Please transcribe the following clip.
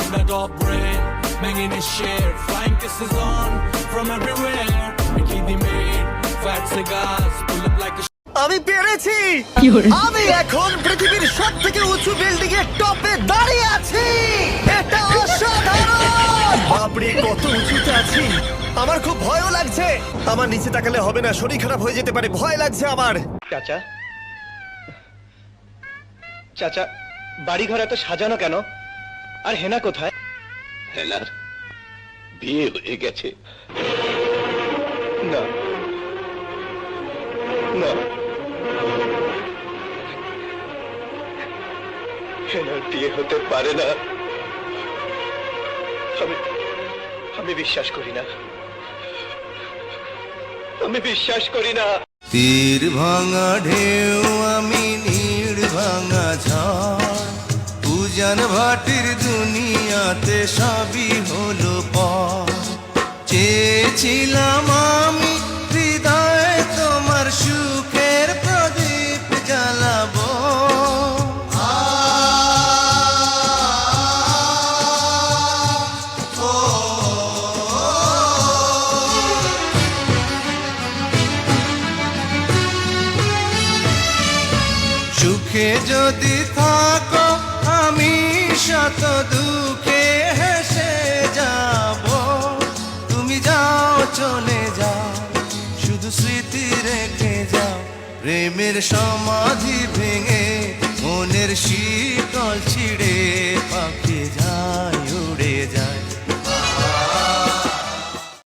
on the top brain, banging his shit, flying kisses on from everywhere. Mickey the maid, fat cigars, pull up like a আমি পেরেছি। আমি এখন পৃথিবীর সবথেকে উঁচু বিল্ডিং এর টপে দাঁড়িয়ে আছি। এটা অসাধারণ। বাপরে কত উঁচুতে আছি। আমার খুব ভয়ও লাগছে। আমার নিচে তাকালে হবে না, শরীর খারাপ হয়ে যেতে পারে, ভয় লাগছে আমার। চাচা, চাচা, বাড়ি ঘর এত সাজানো কেন? আর হেনা কোথায়? হেনার বিয়ে হয়ে গেছে। না না, হেনার বিয়ে হতে পারে না। আমি বিশ্বাস করি না, আমি বিশ্বাস করি না। তীর ভাঙা ঢেউ আমি নীড় ভাঙা ঝড়, উজান ভাটির দুনিয়াতে সবই হলো পর। চেয়েছিলাম আমি হৃদয়ে তোমার সুখের প্রদীপ জ্বালাবো। সুখে যদি থাকো আমি শত দুঃখে হেসে যাব। তুমি যাও চলে যাও, শুধু স্মৃতি রেখে যাও। প্রেমের সমাধি ভেঙে মনের শীতল ছিঁড়ে পাখি যায় উড়ে যায়।